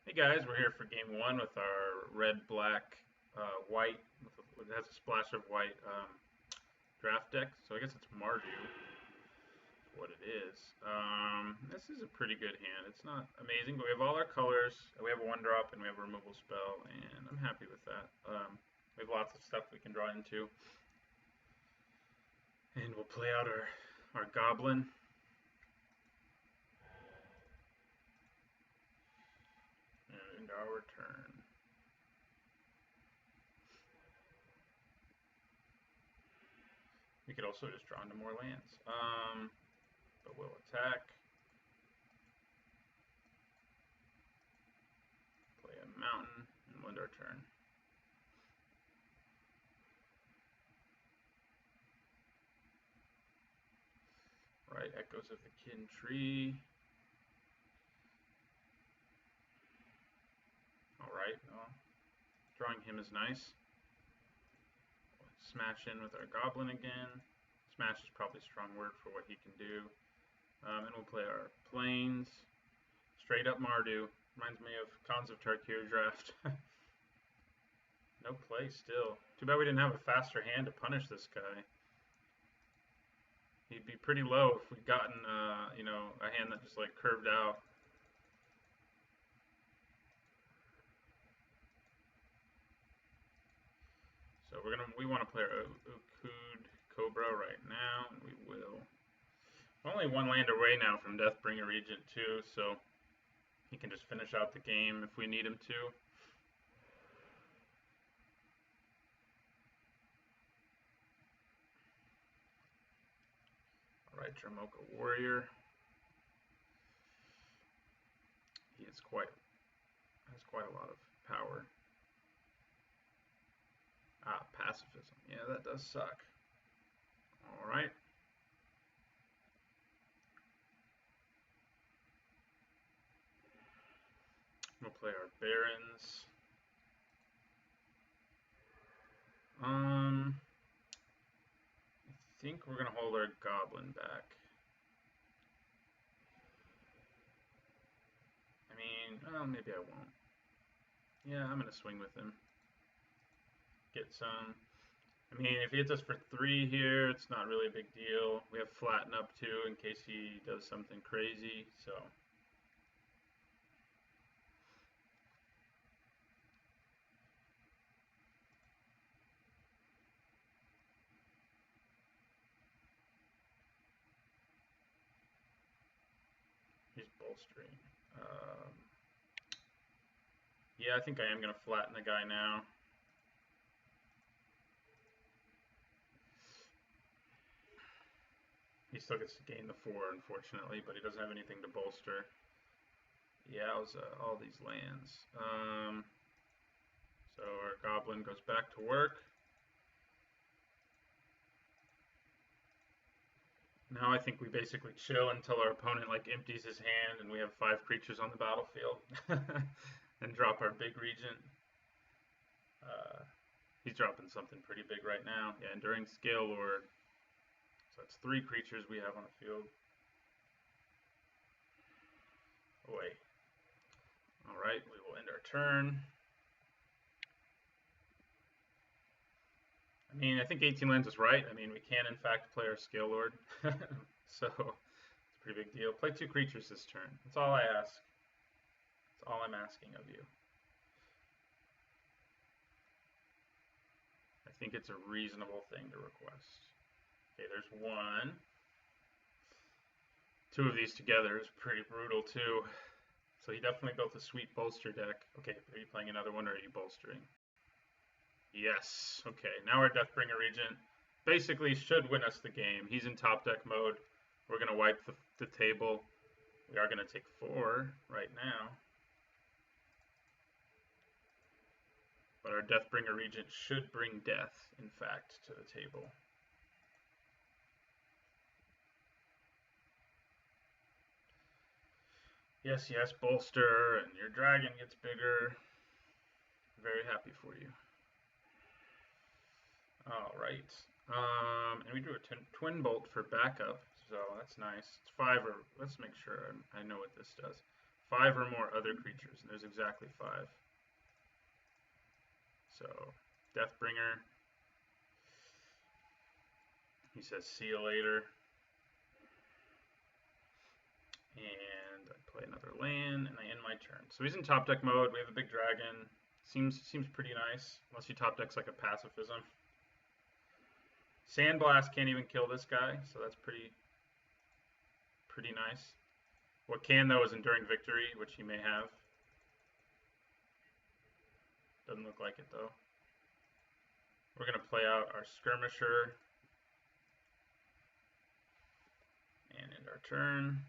Hey guys, we're here for game one with our red, black, white. It has a splash of white draft deck. So I guess it's Mardu, what it is. This is a pretty good hand. It's not amazing, but we have all our colors. We have a one drop and we have a removal spell, and I'm happy with that. We have lots of stuff we can draw into, and we'll play out our goblin. And our turn. We could also just draw into more lands. But we'll attack. Play a mountain and end our turn. Right, Echoes of the Kin Tree. Alright, well, drawing him is nice. Smash in with our Goblin again. Smash is probably a strong word for what he can do. And we'll play our Plains. Straight up Mardu. Reminds me of Khans of Tarkir draft. No play still. Too bad we didn't have a faster hand to punish this guy. He'd be pretty low if we'd gotten, a hand that just like curved out. So we want to play our Ukud Cobra right now, and we will. We're only one land away now from Deathbringer Regent too, so he can just finish out the game if we need him to. Alright, Dramoka Warrior. He has quite a lot of power. Pacifism. Yeah, that does suck. Alright. We'll play our Barons. I think we're gonna hold our Goblin back. I mean, well, maybe I won't. Yeah, I'm gonna swing with him. Get some. I mean, if he hits us for 3 here, it's not really a big deal. We have flatten up too in case he does something crazy, so. He's bolstering. Yeah, I think I am going to flatten the guy now. He still gets to gain the 4, unfortunately, but he doesn't have anything to bolster. Yeah, it was all these lands. So our Goblin goes back to work. Now I think we basically chill until our opponent like empties his hand and we have 5 creatures on the battlefield and drop our big regent. He's dropping something pretty big right now. Yeah, Enduring Scale Lord. So that's 3 creatures we have on the field. Away. Alright, we will end our turn. I mean, I think 18 lands is right. I mean, we can in fact play our Scale Lord. So it's a pretty big deal. Play 2 creatures this turn. That's all I ask. That's all I'm asking of you. I think it's a reasonable thing to request. Okay, there's 1. 2 of these together is pretty brutal too. So he definitely built a sweet bolster deck. Okay, are you playing another one or are you bolstering? Yes. Okay, now our Deathbringer Regent basically should win us the game. He's in top deck mode. We're going to wipe the table. We are going to take 4 right now. But our Deathbringer Regent should bring death, in fact, to the table. Yes, yes, bolster, and your dragon gets bigger. Very happy for you. All right. And we drew a twin bolt for backup, so that's nice. It's 5, or let's make sure I know what this does. 5 or more other creatures, and there's exactly 5. So, Deathbringer. He says, see you later. And I play another land, and I end my turn. So he's in top deck mode. We have a big dragon. Seems pretty nice, unless he top decks like a pacifism. Sandblast can't even kill this guy, so that's pretty nice. What can, though, is Enduring Victory, which he may have. Doesn't look like it, though. We're going to play out our Skirmisher and end our turn.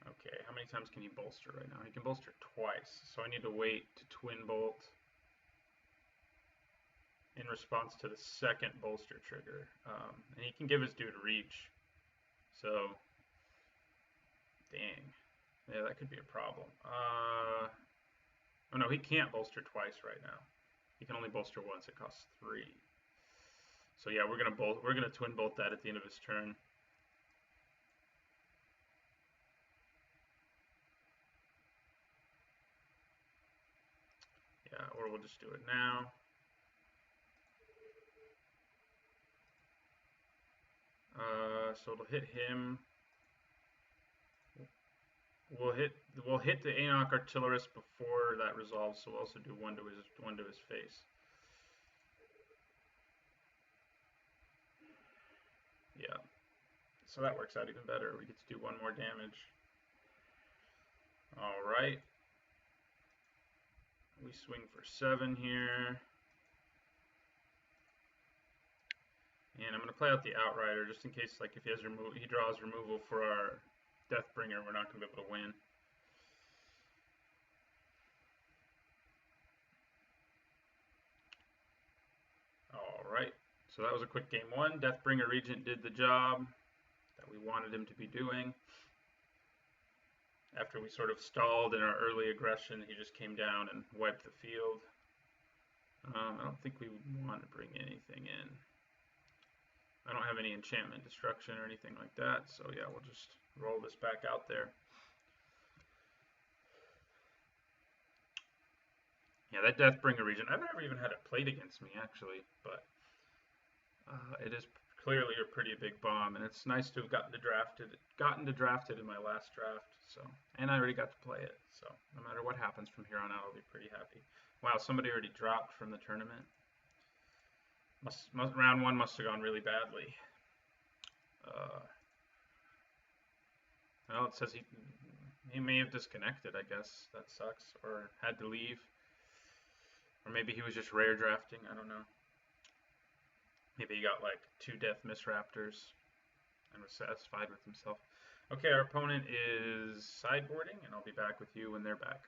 Okay, how many times can he bolster right now? He can bolster twice, so I need to wait to twin bolt in response to the second bolster trigger. And he can give his dude reach, so dang. Yeah, that could be a problem. Oh no, he can't bolster twice right now. He can only bolster once. It costs 3. So yeah, we're gonna twin bolt that at the end of his turn. Yeah, or we'll just do it now. So it'll hit him. We'll hit the Aenoch Artillerist before that resolves, so we'll also do one to his face. Yeah. So that works out even better. We get to do 1 more damage. Alright. We swing for 7 here. And I'm going to play out the Outrider just in case, like, if he draws removal for our Deathbringer, we're not going to be able to win. Alright, so that was a quick game 1. Deathbringer Regent did the job that we wanted him to be doing. After we sort of stalled in our early aggression, he just came down and wiped the field. I don't think we want to bring anything in. I don't have any enchantment destruction or anything like that, so yeah, we'll just roll this back out there. Yeah, that Deathbringer Regent, I've never even had it played against me, actually, but it is clearly a pretty big bomb, and it's nice to have gotten to draft it in my last draft. So, and I already got to play it. So, no matter what happens from here on out, I'll be pretty happy. Wow, somebody already dropped from the tournament. Round 1 must have gone really badly. Well, it says he may have disconnected. I guess that sucks, or had to leave, or maybe he was just rare drafting. I don't know. Maybe he got like 2 Death Misraptors and was satisfied with himself. Okay, our opponent is sideboarding, and I'll be back with you when they're back.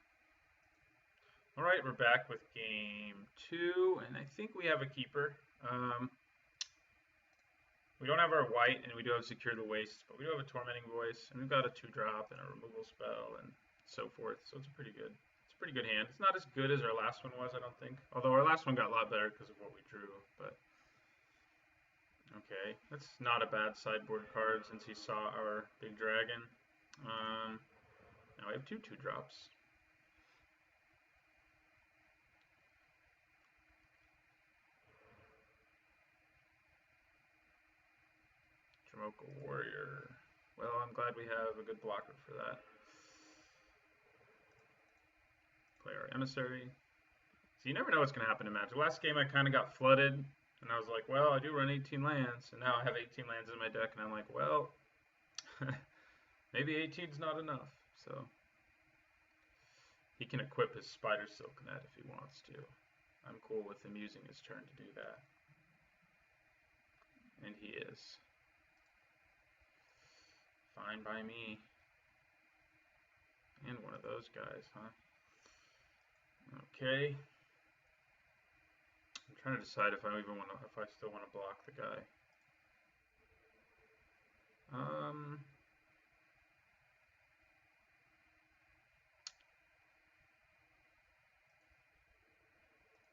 Alright, we're back with game 2, and I think we have a keeper. We don't have our white, and we do have Secure the Waste, but we do have a Tormenting Voice, and we've got a 2-drop and a removal spell, and so forth, so it's a pretty good hand. It's not as good as our last one was, I don't think. Although our last one got a lot better because of what we drew, but... Okay, that's not a bad sideboard card since he saw our big dragon. Now we have 2 2-drops. Jamocha Warrior. Well, I'm glad we have a good blocker for that. Play our Emissary. So you never know what's going to happen in Magic. Last game I kind of got flooded, and I was like, well, I do run 18 lands, and now I have 18 lands in my deck, and I'm like, well, maybe 18's not enough. So he can equip his Spider Silk Net if he wants to. I'm cool with him using his turn to do that. And he is. Fine by me. And one of those guys, huh? Okay. I'm trying to decide if I still want to block the guy.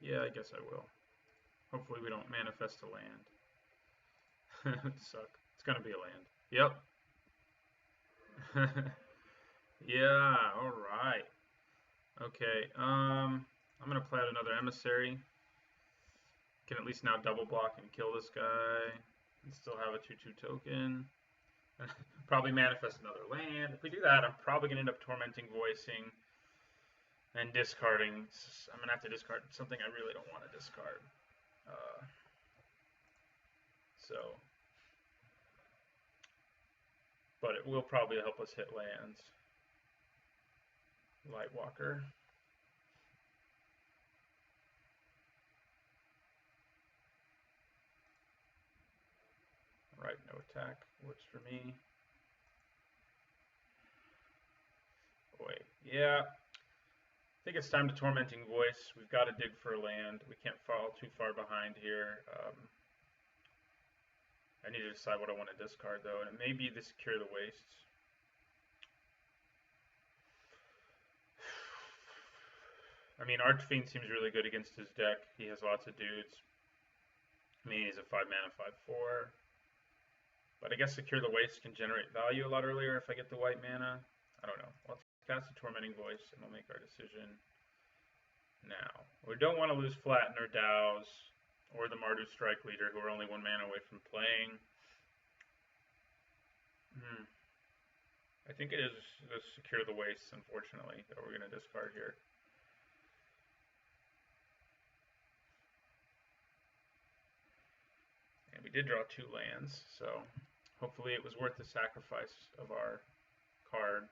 Yeah, I guess I will. Hopefully we don't manifest a land. It would suck. It's gonna be a land. Yep. Yeah, alright. Okay, I'm gonna play out another emissary. Can at least now double block and kill this guy. And still have a 2/2 token. Probably manifest another land. If we do that, I'm probably gonna end up tormenting voicing and discarding. I'm gonna have to discard something I really don't want to discard. So, but it will probably help us hit lands. Lightwalker. Right, no attack works for me. Wait, yeah. I think it's time to Tormenting Voice. We've got to dig for a land. We can't fall too far behind here. I need to decide what I want to discard, though, and it may be the Secure the Wastes. I mean, Archfiend seems really good against his deck. He has lots of dudes. I mean, he's a 5-mana, 5/4. But I guess Secure the Waste can generate value a lot earlier if I get the white mana. I don't know. Let's cast a Tormenting Voice, and we'll make our decision now. We don't want to lose Flatten or Dows, or the Mardu Strike Leader, who are only 1 mana away from playing. I think it is the Secure the Wastes, unfortunately, that we're going to discard here. And we did draw 2 lands, so hopefully it was worth the sacrifice of our card.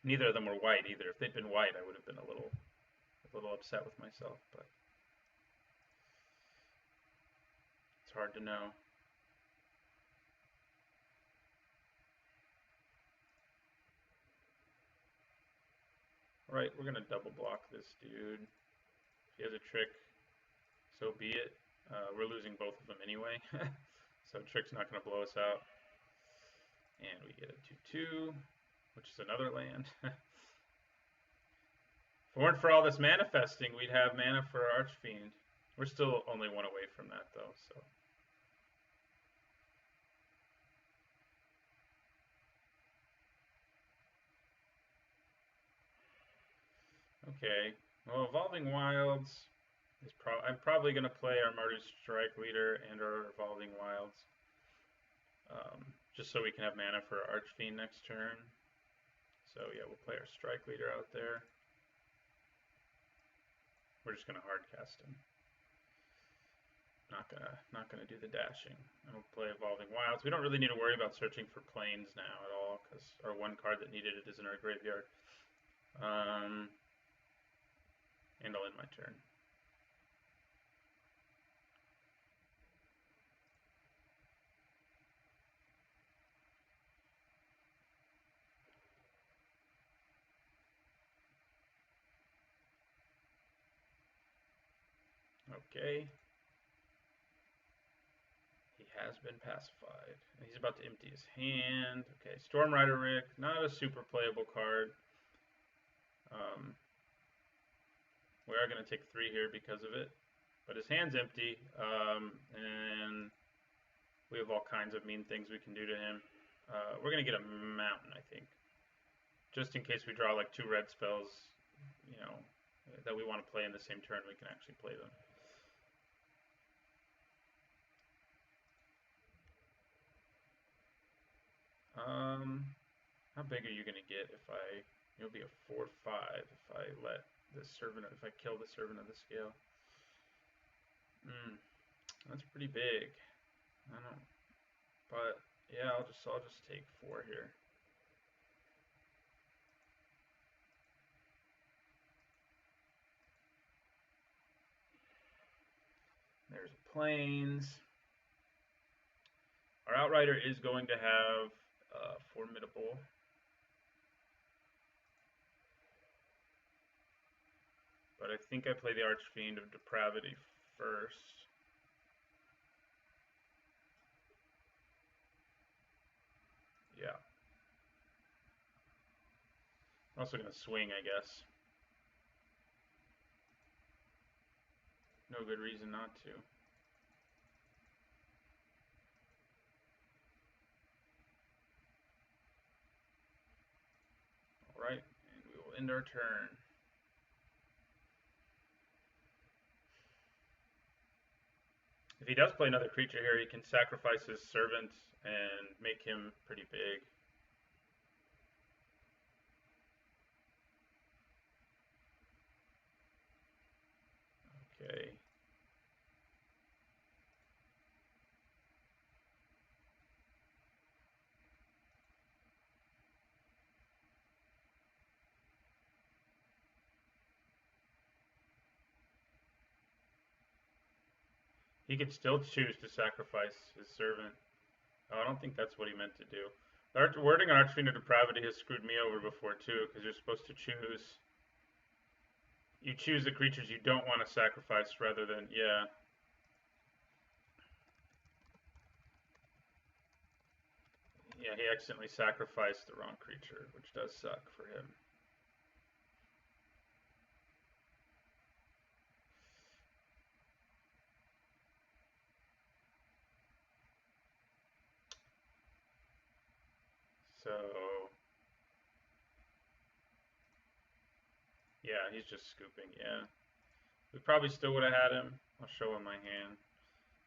Neither of them were white either. If they'd been white, I would have been a little upset with myself, but it's hard to know. Alright, we're going to double block this dude. If he has a trick, so be it. We're losing both of them anyway, so trick's not going to blow us out. And we get a 2/2, which is another land. If it weren't for all this manifesting, we'd have mana for Archfiend. We're still only 1 away from that, though, so. Okay, well, Evolving Wilds is I'm probably going to play our Mardu Strike Leader and our Evolving Wilds, just so we can have mana for Archfiend next turn. So yeah, we'll play our Strike Leader out there. We're just going to hardcast him. Not gonna do the dashing. And we'll play Evolving Wilds. We don't really need to worry about searching for planes now at all, because our 1 card that needed it is in our graveyard. And I'll end my turn. Okay. He has been pacified. He's about to empty his hand. Okay, Stormrider Rick, not a super playable card. We are going to take 3 here because of it. But his hand's empty, and we have all kinds of mean things we can do to him. We're going to get a mountain, I think. Just in case we draw like 2 red spells, you know, that we want to play in the same turn, we can actually play them. How big are you going to get if it'll be a 4/5 if I let the servant, if I kill the Servant of the Scale. That's pretty big. I don't, but yeah, I'll just take 4 here. There's Plains. Our Outrider is going to have Formidable. But I think I play the Archfiend of Depravity first. Yeah. I'm also going to swing, I guess. No good reason not to. end our turn. If he does play another creature here, he can sacrifice his servant and make him pretty big. Okay. He could still choose to sacrifice his servant. Oh, I don't think that's what he meant to do. The wording on Archfiend of Depravity has screwed me over before too, because you're supposed to choose. You choose the creatures you don't want to sacrifice rather than, yeah. Yeah, he accidentally sacrificed the wrong creature, which does suck for him. So, yeah, he's just scooping, yeah. We probably still would have had him. I'll show him my hand.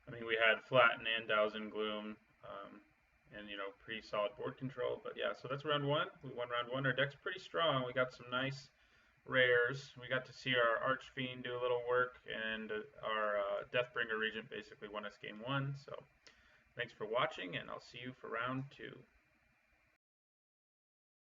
I mean, we had Flatten and Dowsing Gloom, and, you know, pretty solid board control. But yeah, so that's round one. We won round one. Our deck's pretty strong. We got some nice rares. We got to see our Archfiend do a little work, and our Deathbringer Regent basically won us game one. So thanks for watching, and I'll see you for round two.